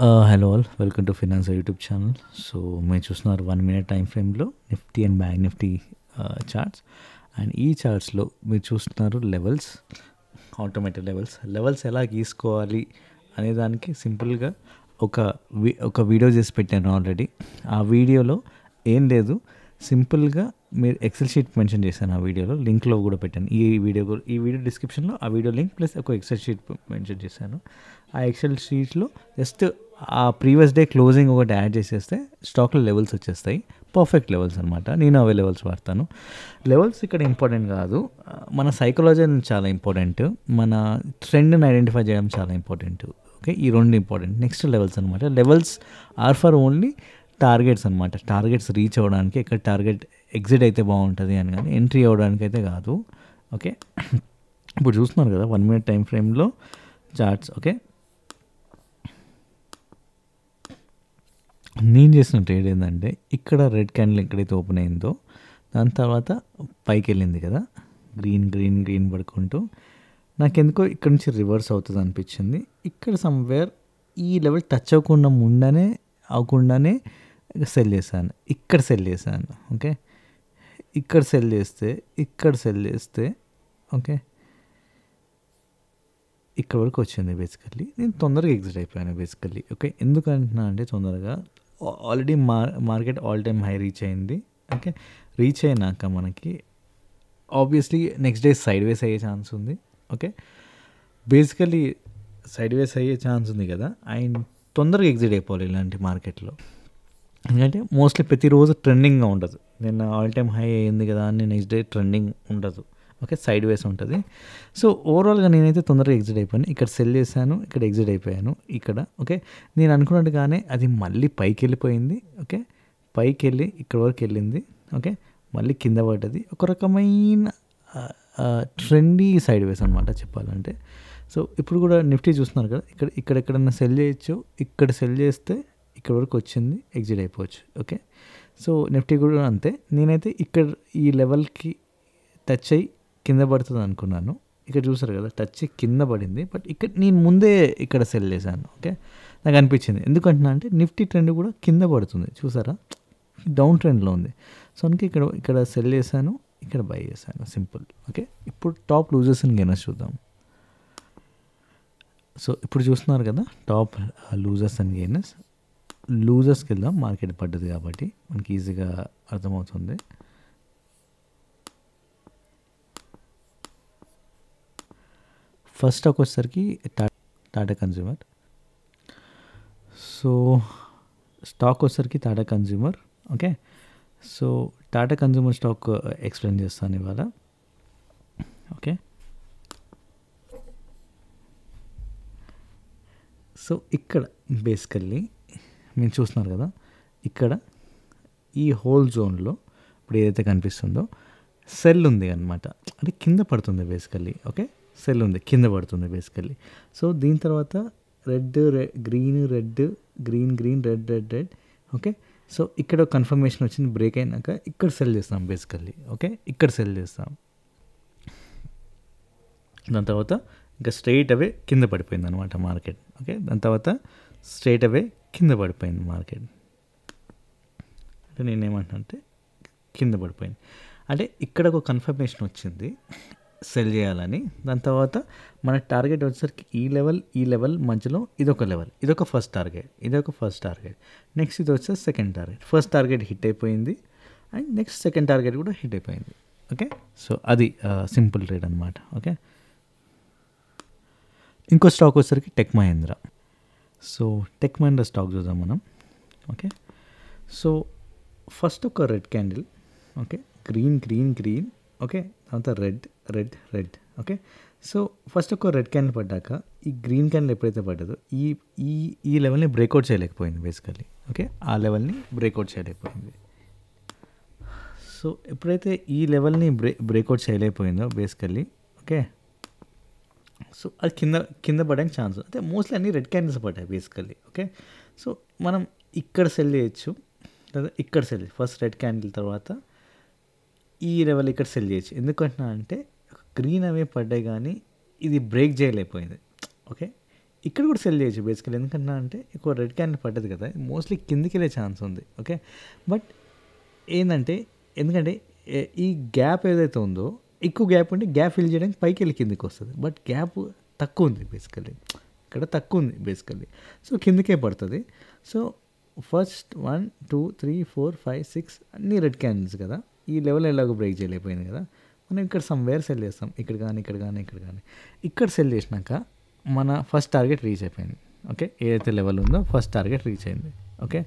Hello all welcome to finance YouTube channel. So మీరు చూస్తున్నారు 1 minute time ఫ్రేమ్లో Nifty and bank Nifty charts. And ఈ చార్ట్స్లో మీరు చూస్తున్నారు లెవెల్స్, ఆటోమేటెడ్ లెవెల్స్ ఎలా గీసుకోవాలి అనే దానికి సింపుల్గా ఒక వీడియో చేసి పెట్టాను ఆల్రెడీ. ఆ వీడియోలో ఏం లేదు, సింపుల్గా మీరు ఎక్సెల్ షీట్ మెన్షన్ చేశాను. ఆ వీడియోలో లింక్లో కూడా పెట్టాను. ఈ వీడియో డిస్క్రిప్షన్లో ఆ వీడియో లింక్ ప్లస్ ఒక ఎక్సెల్ షీట్ మెన్షన్ చేశాను. ఆ ఎక్సెల్ షీట్లో జస్ట్ ఆ ప్రీవియస్ డే క్లోజింగ్ ఒకటి యాడ్ చేసేస్తే స్టాక్లో లెవెల్స్ వచ్చేస్తాయి. పర్ఫెక్ట్ లెవెల్స్ అనమాట. నేను అవే లెవెల్స్ వాడతాను. లెవెల్స్ ఇక్కడ ఇంపార్టెంట్ కాదు, మన సైకాలజీ చాలా ఇంపార్టెంట్, మన ట్రెండ్ని ఐడెంటిఫై చేయడం చాలా ఇంపార్టెంట్. ఓకే, ఈ రెండు ఇంపార్టెంట్. నెక్స్ట్ లెవెల్స్ అనమాట. Levels are for only targets అనమాట. టార్గెట్స్ రీచ్ అవ్వడానికి, ఇక్కడ టార్గెట్ ఎగ్జిట్ అయితే బాగుంటుంది అని, కానీ ఎంట్రీ అవ్వడానికి అయితే కాదు. ఓకే, ఇప్పుడు చూస్తున్నారు కదా 1 minute టైం ఫ్రేమ్లో చార్ట్స్. ఓకే, నేను చేసిన ట్రేడ్ ఏంటంటే, ఇక్కడ రెడ్ క్యాండిల్ ఎక్కడైతే ఓపెన్ అయిందో దాని తర్వాత పైకి వెళ్ళింది కదా, గ్రీన్ పడుకుంటూ, నాకెందుకో ఇక్కడ నుంచి రివర్స్ అవుతుంది అనిపించింది. ఇక్కడ సమ్వేర్ ఈ లెవెల్ టచ్ అవ్వకుండానే సెల్ చేశాను. ఇక్కడ సెల్ చేశాను. ఓకే, ఇక్కడ సెల్ చేస్తే ఓకే, ఇక్కడ వరకు వచ్చింది. బేసికల్లీ నేను తొందరగా ఎగ్జిట్ అయిపోయాను బేసికల్లీ. ఓకే, ఎందుకంటున్నా అంటే తొందరగా already market all time high rich అయింది. ఓకే, రీచ్ అయినాక మనకి ఆబ్వియస్లీ నెక్స్ట్ డే సైడ్ వేస్ అయ్యే ఛాన్స్ ఉంది. ఓకే, బేసికల్లీ సైడ్ వేస్ అయ్యే ఛాన్స్ ఉంది కదా, ఆయన తొందరగా ఎగ్జిట్ అయిపోవాలి ఇలాంటి మార్కెట్లో. ఎందుకంటే మోస్ట్లీ ప్రతిరోజు ట్రెండింగ్గా ఉండదు. నిన్న ఆల్ టైమ్ హై అయ్యింది కదా అని నెక్స్ట్ డే ట్రెండింగ్ ఉండదు. ఓకే, సైడ్ వేస్ ఉంటుంది. సో ఓవరాల్గా నేనైతే తొందరగా ఎగ్జిట్ అయిపోయాను. ఇక్కడ సెల్ చేశాను, ఇక్కడ ఎగ్జిట్ అయిపోయాను ఇక్కడ. ఓకే, నేను అనుకున్నట్టుగానే అది మళ్ళీ పైకి వెళ్ళిపోయింది. ఓకే, పైకి వెళ్ళి ఇక్కడ వరకు వెళ్ళింది. ఓకే, మళ్ళీ కింద పడ్డది. ఒక రకమైన ట్రెండీ సైడ్ వేస్ అనమాట చెప్పాలంటే. సో ఇప్పుడు కూడా నిఫ్టీ చూస్తున్నారు కదా, ఎక్కడన్నా సెల్ చేయొచ్చు. ఇక్కడ సెల్ చేస్తే ఇక్కడ వరకు వచ్చింది, ఎగ్జిట్ అయిపోవచ్చు. ఓకే, సో నిఫ్టీ కూడా అంతే. నేనైతే ఇక్కడ ఈ లెవెల్కి టచ్ అయ్యి కింద పడుతుంది అనుకున్నాను. ఇక్కడ చూసారు కదా, టచ్ కింద పడింది. బట్ ఇక్కడ నేను ముందే ఇక్కడ సెల్ చేశాను. ఓకే, నాకు అనిపించింది. ఎందుకంటున్నా అంటే నిఫ్టీ ట్రెండ్ కూడా కింద పడుతుంది, చూసారా, డౌన్ ట్రెండ్లో ఉంది. సో అందుకే ఇక్కడ సెల్ చేశాను, ఇక్కడ బై చేశాను, సింపుల్. ఓకే, ఇప్పుడు టాప్ లూజర్స్ అండ్ గెయినర్స్ చూద్దాం. సో ఇప్పుడు చూస్తున్నారు కదా టాప్ లూజర్స్ అండ్ గెయినర్స్. లూజర్స్కి వెళ్దాం, మార్కెట్ పడ్డది కాబట్టి మనకి ఈజీగా అర్థమవుతుంది. ఫస్ట్ వచ్చేసరికి టాటా కన్జ్యూమర్. సో స్టాక్ వచ్చేసరికి Tata consumer. Okay, so Tata consumer stock explain చేస్తాను ఇవాళ. ఓకే, సో ఇక్కడ బేసికల్లీ మీరు చూస్తున్నారు కదా, ఇక్కడ ఈ హోల్ జోన్లో ఇప్పుడు ఏదైతే కనిపిస్తుందో సెల్ ఉంది అనమాట. అంటే కింద పడుతుంది బేసికల్లీ. ఓకే, సెల్ ఉంది, కింద పడుతుంది బేసికల్లీ. సో దీని తర్వాత గ్రీన్ రెడ్. ఓకే, సో ఇక్కడ కన్ఫర్మేషన్ వచ్చింది, బ్రేక్ అయినాక ఇక్కడ సెల్ చేస్తాం బేసికల్లీ. ఓకే, ఇక్కడ సెల్ చేస్తాం. దాని తర్వాత ఇంకా స్ట్రైట్ అవే కింద పడిపోయింది అనమాట మార్కెట్. ఓకే, దాని తర్వాత స్ట్రైట్ అవే కింద పడిపోయింది మార్కెట్. అంటే నేనేమంటున్నా అంటే కింద పడిపోయింది అంటే ఇక్కడ ఒక కన్ఫర్మేషన్ వచ్చింది సెల్ చేయాలని. దాని తర్వాత మన టార్గెట్ వచ్చేసరికి ఈ లెవెల్ మధ్యలో ఇదొక లెవెల్, ఇదొక ఫస్ట్ టార్గెట్. నెక్స్ట్ ఇది వచ్చేసి second target. First target hit అయిపోయింది అండ్ నెక్స్ట్ సెకండ్ టార్గెట్ కూడా హిట్ అయిపోయింది. ఓకే, సో అది సింపుల్ ట్రేడ్ అనమాట. ఓకే, ఇంకో స్టాక్ వచ్చేసరికి tech Mahindra. So tech Mahindra stock చూద్దాం మనం. ఓకే, సో ఫస్ట్ ఒక red candle. Okay, green. Okay, తర్వాత రెడ్. ఓకే, సో ఫస్ట్ ఒక రెడ్ క్యాండిల్ పడ్డాక ఈ గ్రీన్ క్యాండిల్ ఎప్పుడైతే పడ్డదో ఈ లెవెల్ని బ్రేక్అవుట్ చేయలేకపోయింది బేసికల్లీ. ఓకే, ఆ లెవెల్ని బ్రేక్అవుట్ చేయలేకపోయింది. సో ఎప్పుడైతే ఈ లెవెల్ని బ్రేక్అవుట్ చేయలేకపోయిందో బేసికల్లీ, ఓకే, సో అది కింద పడడానికి ఛాన్స్. అంటే మోస్ట్లీ అన్ని రెడ్ క్యాండిల్స్ పడ్డాయి బేసికల్లీ. ఓకే, సో మనం ఇక్కడ సెల్ చేయొచ్చు, లేదా ఇక్కడ సెల్, ఫస్ట్ రెడ్ క్యాండిల్ తర్వాత ఈ లెవెల్ ఇక్కడ సెల్ చేయొచ్చు. ఎందుకంటున్నా అంటే గ్రీన్ అవే పడ్డాయి కానీ ఇది బ్రేక్ చేయలేకపోయింది. ఓకే, ఇక్కడ కూడా సెల్ చేయొచ్చు బేసికలీ. ఎందుకన్నా అంటే ఎక్కువ రెడ్ క్యాండిల్ పడ్డది కదా, మోస్ట్లీ కిందికి వెళ్ళే ఛాన్స్ ఉంది. ఓకే, బట్ ఏంటంటే ఎందుకంటే ఈ గ్యాప్ ఏదైతే ఉందో, ఎక్కువ గ్యాప్ ఉంటే గ్యాప్ ఫిల్ చేయడానికి పైకి వెళ్ళి కిందికి వస్తుంది. బట్ గ్యాప్ తక్కువ ఉంది బేసికలీ, ఇక్కడ తక్కువ ఉంది బేసికలీ. సో కిందికే పడుతుంది. సో ఫస్ట్ 1 2 3 4 5 6 అన్నీ రెడ్ క్యాండిల్స్ కదా, ఈ లెవెల్ ఎలాగో బ్రేక్ చేయలేకపోయింది కదా, మనం ఇక్కడ సమ్వేర్ సెల్ చేస్తాం. ఇక్కడ కానీ ఇక్కడ కానీ ఇక్కడ కానీ, ఇక్కడ సెల్ చేసినాక మన ఫస్ట్ టార్గెట్ రీచ్ అయిపోయింది. ఓకే, ఏదైతే లెవెల్ ఉందో ఫస్ట్ టార్గెట్ రీచ్ అయింది. ఓకే,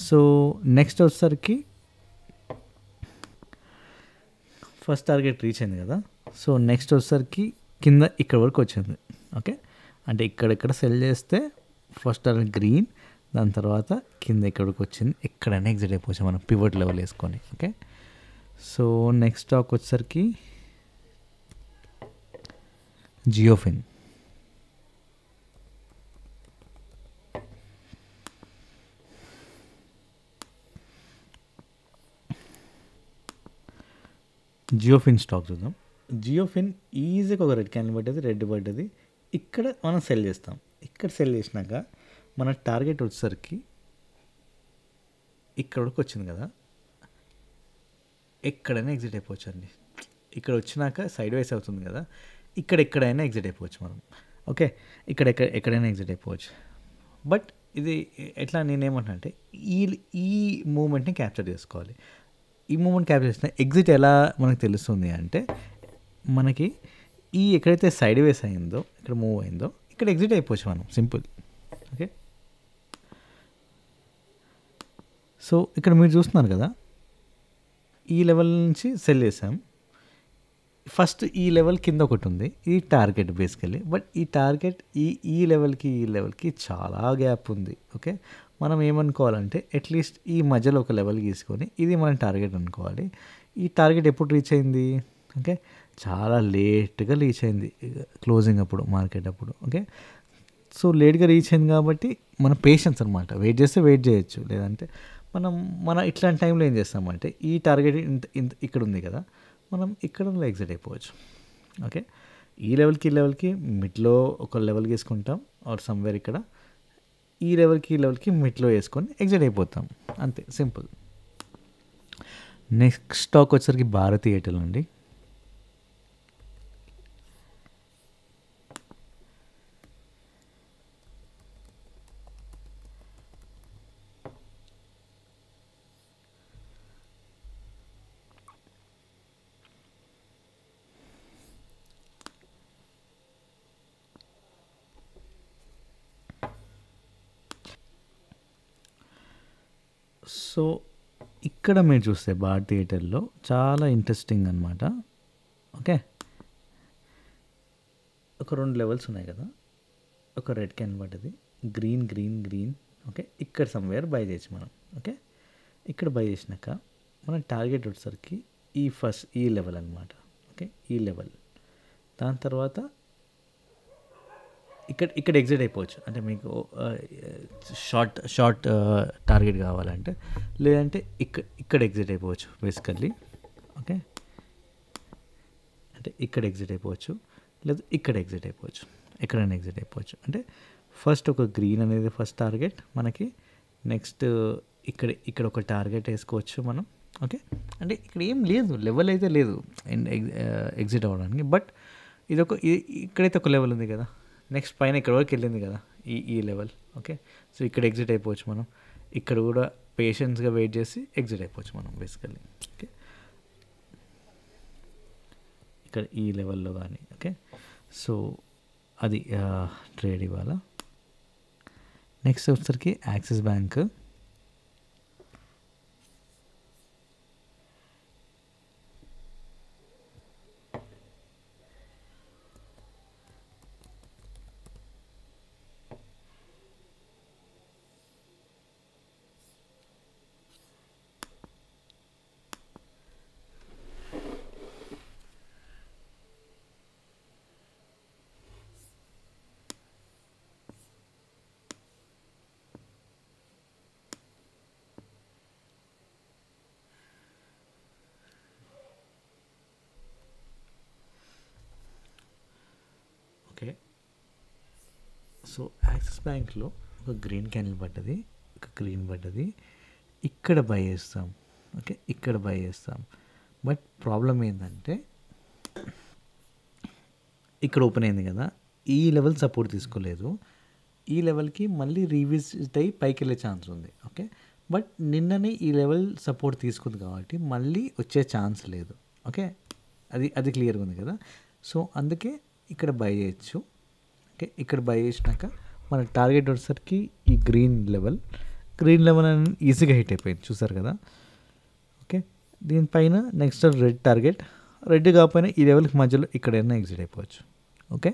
సో నెక్స్ట్ వచ్చేసరికి ఫస్ట్ టార్గెట్ రీచ్ అయింది కదా, సో నెక్స్ట్ వచ్చేసరికి కింద ఇక్కడ వరకు వచ్చింది. ఓకే, అంటే ఇక్కడెక్కడ సెల్ చేస్తే ఫస్ట్ టార్గెట్ గ్రీన్, దాని తర్వాత కింద ఇక్కడికి వచ్చింది. ఎక్కడైనా ఎగ్జిట్ అయిపోవచ్చు మనం పివట్ లెవెల్ వేసుకొని. ఓకే, సో నెక్స్ట్ స్టాక్ వచ్చేసరికి జియోఫిన్. జియోఫిన్ స్టాక్ చూద్దాం. జియోఫిన్ ఈజీగా ఒక రెడ్ క్యాండిల్ పడ్డది, రెడ్ పడ్డది. ఇక్కడ మనం సెల్ చేస్తాం. ఇక్కడ సెల్ చేసినాక మన టార్గెట్ వచ్చేసరికి ఇక్కడ వరకు వచ్చింది కదా, ఎక్కడైనా ఎగ్జిట్ అయిపోవచ్చు అండి. ఇక్కడ వచ్చినాక సైడ్ వైస్ అవుతుంది కదా, ఇక్కడ ఎక్కడైనా ఎగ్జిట్ అయిపోవచ్చు మనం. ఓకే, ఎక్కడైనా ఎగ్జిట్ అయిపోవచ్చు. బట్ ఇది ఎట్లా, నేనేమంటున్నా అంటే ఈ మూమెంట్ని క్యాప్చర్ చేసుకోవాలి. ఈ మూమెంట్ క్యాప్చర్ చేసిన ఎగ్జిట్ ఎలా మనకు తెలుస్తుంది అంటే, మనకి ఈ ఎక్కడైతే సైడ్ వేస్ అయిందో, ఇక్కడ మూవ్ అయిందో, ఇక్కడ ఎగ్జిట్ అయిపోవచ్చు మనం, సింపుల్. ఓకే, సో ఇక్కడ మీరు చూస్తున్నారు కదా, ఈ లెవెల్ నుంచి సెల్ చేసాం. ఫస్ట్ ఈ లెవెల్ కింద ఒకటి ఉంది, ఇది టార్గెట్ బేసికలీ. బట్ ఈ టార్గెట్ ఈ లెవెల్కి చాలా గ్యాప్ ఉంది. ఓకే, మనం ఏమనుకోవాలంటే అట్లీస్ట్ ఈ మధ్యలో ఒక లెవెల్ గీసుకొని ఇది మన టార్గెట్ అనుకోవాలి. ఈ టార్గెట్ ఎప్పుడు రీచ్ అయింది? ఓకే, చాలా లేట్గా రీచ్ అయింది క్లోజింగ్ అప్పుడు, మార్కెట్ అప్పుడు. ఓకే, సో లేట్గా రీచ్ అయింది కాబట్టి మన పేషెన్స్ అనమాట. వెయిట్ చేస్తే వెయిట్ చేయొచ్చు, లేదంటే మన ఇట్లాంటి టైంలో ఏం చేస్తామంటే, ఈ టార్గెట్ ఇంత ఇక్కడ ఉంది కదా, మనం ఇక్కడ ఎగ్జిట్ అయిపోవచ్చు. ఓకే, ఈ లెవెల్కి మిడ్లో ఒక లెవెల్ గీసుకుంటాం, ఆర్ సమ్వేర్ ఇక్కడ ఈ లెవెల్కి మిడ్లో వేసుకొని ఎగ్జిట్ అయిపోతాం, అంతే, సింపుల్. నెక్స్ట్ స్టాక్ వచ్చేసరికి భారతీ ఎయిర్టెల్ అండి. సో ఇక్కడ మీరు చూస్తే భారతీ ఎయిర్టెల్లో చాలా ఇంట్రెస్టింగ్ అనమాట. ఓకే, ఒక 2 లెవెల్స్ ఉన్నాయి కదా, ఒక రెడ్ క్యాండిల్ పడ్డది, గ్రీన్. ఓకే, ఇక్కడ సమ్వేర్ బై చేయొచ్చు మనం. ఓకే, ఇక్కడ బై చేసినాక మన టార్గెట్ వచ్చేసరికి ఈ లెవెల్ అనమాట. ఓకే, ఈ లెవెల్, దాని తర్వాత ఇక్కడ ఎగ్జిట్ అయిపోవచ్చు. అంటే మీకు షార్ట్ టార్గెట్ కావాలంటే, లేదంటే ఇక్కడ ఎగ్జిట్ అయిపోవచ్చు బేసికల్లీ. ఓకే, అంటే ఇక్కడ ఎగ్జిట్ అయిపోవచ్చు, లేదా ఇక్కడ ఎగ్జిట్ అయిపోవచ్చు, ఎక్కడైనా ఎగ్జిట్ అయిపోవచ్చు. అంటే ఫస్ట్ ఒక గ్రీన్ అనేది ఫస్ట్ టార్గెట్ మనకి, నెక్స్ట్ ఇక్కడ ఒక టార్గెట్ వేసుకోవచ్చు మనం. ఓకే, అంటే ఇక్కడ ఏం లేదు, లెవెల్ అయితే లేదు ఎగ్జిట్ అవ్వడానికి. బట్ ఇక్కడైతే ఒక లెవెల్ ఉంది కదా, నెక్స్ట్ పైన ఇక్కడ వరకు వెళ్ళింది కదా ఈ లెవెల్. ఓకే, సో ఇక్కడ ఎగ్జిట్ అయిపోవచ్చు మనం. ఇక్కడ కూడా పేషెన్స్గా వెయిట్ చేసి ఎగ్జిట్ అయిపోవచ్చు మనం బేసికల్లీ. ఓకే, ఇక్కడ ఈ లెవెల్లో కానీ. ఓకే, సో అది ట్రేడ్ ఇవాళ. నెక్స్ట్ వచ్చేసరికి యాక్సిస్ బ్యాంక్. సో యాక్సిస్ బ్యాంక్లో ఒక గ్రీన్ క్యాండిల్ పడ్డది, ఒక గ్రీన్ పడ్డది, ఇక్కడ బై చేస్తాం. ఓకే, ఇక్కడ బై చేస్తాం. బట్ ప్రాబ్లం ఏంటంటే ఇక్కడ ఓపెన్ అయింది కదా, ఈ లెవెల్ సపోర్ట్ తీసుకోలేదు. ఈ లెవెల్కి మళ్ళీ రీవిజిట్ అయ్యి పైకి వెళ్ళే ఛాన్స్ ఉంది. ఓకే, బట్ నిన్ననే ఈ లెవెల్ సపోర్ట్ తీసుకుంది కాబట్టి మళ్ళీ వచ్చే ఛాన్స్ లేదు. ఓకే, అది క్లియర్గా ఉంది కదా. సో అందుకే ఇక్కడ బై చేయొచ్చు. ఓకే, ఇక్కడ బై చేసినాక మన టార్గెట్ వచ్చేసరికి ఈ గ్రీన్ లెవెల్ అని ఈజీగా హిట్ అయిపోయింది, చూసారు కదా. ఓకే, దీనిపైన నెక్స్ట్ రెడ్ టార్గెట్, రెడ్ కాకపోయినా ఈ లెవెల్కి మధ్యలో ఇక్కడైనా ఎగ్జిట్ అయిపోవచ్చు. ఓకే,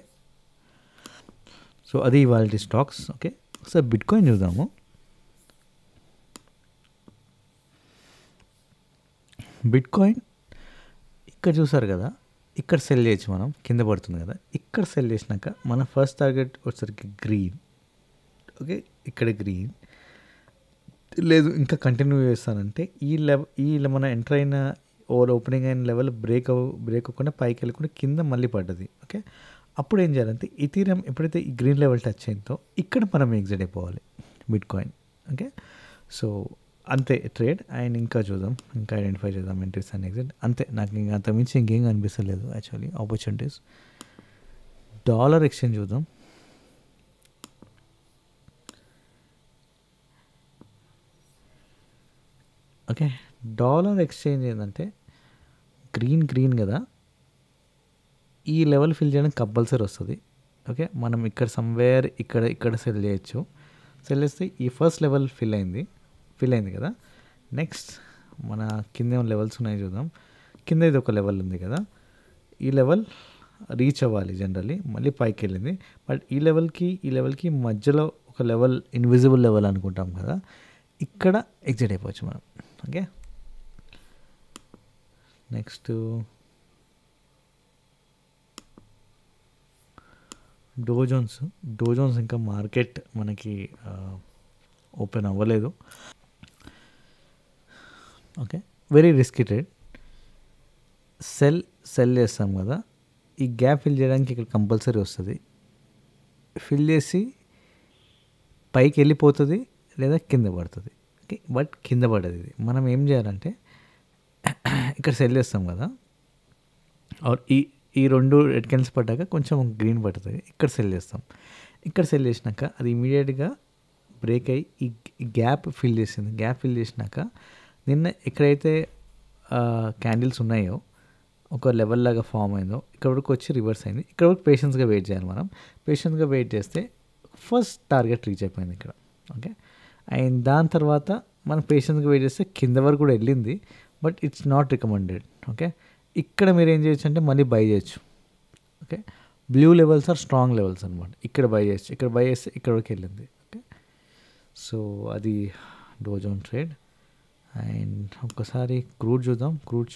సో అది ఇవాళ స్టాక్స్. ఓకే, ఒకసారి బిట్కాయిన్ చూద్దాము. బిట్కాయిన్ ఇక్కడ చూసారు కదా, ఇక్కడ సెల్ చేయొచ్చు మనం, కింద పడుతుంది కదా. ఇక్కడ సెల్ చేసినాక మన ఫస్ట్ టార్గెట్ వచ్చేసరికి గ్రీన్. ఓకే, ఇక్కడ గ్రీన్ లేదు, ఇంకా కంటిన్యూ చేస్తానంటే ఈ మన ఎంటర్ అయిన ఓపెనింగ్ అయిన లెవెల్ బ్రేక్ అవ్వకుండా పైకి వెళ్ళకుండా కింద మళ్ళీ పడ్డది. ఓకే, అప్పుడు ఏం చేయాలంటే ఇథీరియం ఎప్పుడైతే ఈ గ్రీన్ లెవెల్ టచ్ అయిందో ఇక్కడ మనం ఎగ్జిట్ అయిపోవాలి బిట్కాయిన్. ఓకే, సో అంతే ట్రేడ్. అండ్ ఇంకా చూద్దాం, ఇంకా ఐడెంటిఫై చేద్దాం ఎంట్రీస్ అండ్ ఎగ్జిట్. అంతే, నాకు ఇంకా అంతమించి ఇంకేం అనిపిస్తలేదు యాక్చువల్లీ ఆపర్చునిటీస్. డాలర్ ఎక్స్చేంజ్ చూద్దాం. ఓకే, డాలర్ ఎక్స్చేంజ్ ఏంటంటే గ్రీన్ కదా, ఈ లెవెల్ ఫిల్ చేయడానికి కంపల్సరీ వస్తుంది. ఓకే, మనం ఇక్కడ సమ్వేర్ ఇక్కడ సెల్ చేయొచ్చు. సెల్ చేస్తే ఈ ఫస్ట్ లెవెల్ ఫిల్ అయింది కదా. నెక్స్ట్ మన కింద ఏమైనా లెవెల్స్ ఉన్నాయి చూద్దాం. కింద ఇది ఒక లెవెల్ ఉంది కదా, ఈ లెవెల్ రీచ్ అవ్వాలి జనరల్లీ, మళ్ళీ పైకి వెళ్ళింది. బట్ ఈ లెవెల్కి మధ్యలో ఒక లెవెల్, ఇన్విజిబుల్ లెవెల్ అనుకుంటాం కదా, ఇక్కడ ఎగ్జిట్ అయిపోవచ్చు మనం. ఓకే, నెక్స్ట్ డోజోన్స్ ఇంకా మార్కెట్ మనకి ఓపెన్ అవ్వలేదు. Okay, very risky trade. Cell చేస్తాం కదా, ఈ గ్యాప్ ఫిల్ చేయడానికి ఇక్కడ కంపల్సరీ వస్తుంది. ఫిల్ చేసి పైకి వెళ్ళిపోతుంది లేదా కింద పడుతుంది. ఓకే, బట్ కింద పడదు. ఇది మనం ఏం చేయాలంటే ఇక్కడ సెల్ చేస్తాం కదా, ఈ రెండు రెడ్ క్యాండిల్స్ పడ్డాక కొంచెం గ్రీన్ పడుతుంది, ఇక్కడ సెల్ చేస్తాం. ఇక్కడ సెల్ చేసినాక అది ఇమీడియట్గా బ్రేక్ అయ్యి ఈ గ్యాప్ ఫిల్ చేసింది. గ్యాప్ ఫిల్ చేసినాక నిన్న ఎక్కడైతే క్యాండిల్స్ ఉన్నాయో ఒక లెవెల్ లాగా ఫామ్ అయిందో ఇక్కడ వరకు వచ్చి రివర్స్ అయింది. ఇక్కడ వరకు పేషెన్స్గా వెయిట్ చేయాలి మనం. పేషెన్స్గా వెయిట్ చేస్తే ఫస్ట్ టార్గెట్ రీచ్ అయిపోయింది ఇక్కడ. ఓకే, అండ్ దాని తర్వాత మనం పేషెన్స్గా వెయిట్ చేస్తే కింద వరకు కూడా వెళ్ళింది, but it's not recommended. Okay, ఇక్కడ మీరు ఏం చేయొచ్చు అంటే మళ్ళీ బై చేయొచ్చు. Okay, blue levels are strong levels అనమాట. ఇక్కడ బై చేయొచ్చు, ఇక్కడ బై చేస్తే ఇక్కడ వరకు వెళ్ళింది. ఓకే, సో అది డోజోన్ ట్రేడ్. అండ్ ఒక్కసారి క్రూడ్ చూద్దాం. క్రూడ్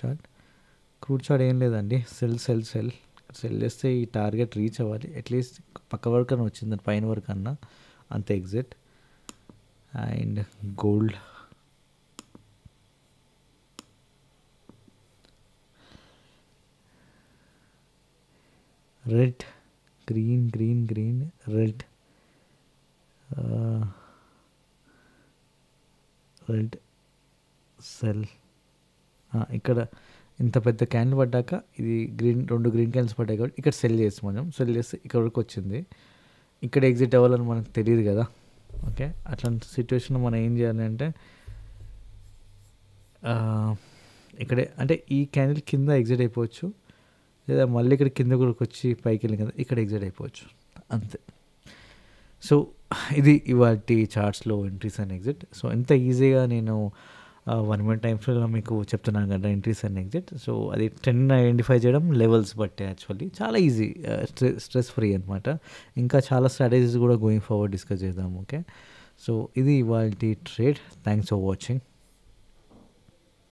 చార్ట్ ఏం లేదండి, సెల్ చేస్తే ఈ టార్గెట్ రీచ్ అవ్వాలి. అట్లీస్ట్ పక్క వరకు అన్న వచ్చింది, పైన వరకు అన్నా అంతే exit. And gold red green red cell. ఇక్కడ ఇంత పెద్ద క్యాండిల్ పడ్డాక ఇది రెండు గ్రీన్ క్యాండిల్స్ పడ్డాయి కాబట్టి ఇక్కడ సెల్ చేస్తే ఇక్కడ వరకు వచ్చింది. ఇక్కడ ఎగ్జిట్ అవ్వాలని మనకు తెలియదు కదా. ఓకే, అట్లాంటి సిచ్యువేషన్లో మనం ఏం చేయాలి అంటే ఇక్కడే అంటే ఈ క్యాండిల్ కింద ఎగ్జిట్ అయిపోవచ్చు, లేదా మళ్ళీ ఇక్కడ కింద కూడా వచ్చి పైకి వెళ్ళిన కదా ఇక్కడ ఎగ్జిట్ అయిపోవచ్చు, అంతే. సో ఇది ఇవాటి చార్ట్స్లో ఎంట్రీస్ అండ్ ఎగ్జిట్. సో ఎంత ఈజీగా నేను 1 minute టైం ఫ్రేమ్లో మీకు చెప్తున్నాను కదా ఎంట్రీస్ అండ్ ఎగ్జిట్. సో అది ట్రెండ్ ఐడెంటిఫై చేయడం లెవెల్స్ బట్టే యాక్చువల్లీ చాలా ఈజీ, స్ట్రెస్ ఫ్రీ అనమాట. ఇంకా చాలా స్ట్రాటజీస్ కూడా గోయింగ్ ఫార్వర్డ్ డిస్కస్ చేద్దాం. ఓకే, సో ఇది ఇవాల్టి ట్రేడ్. Thanks for watching.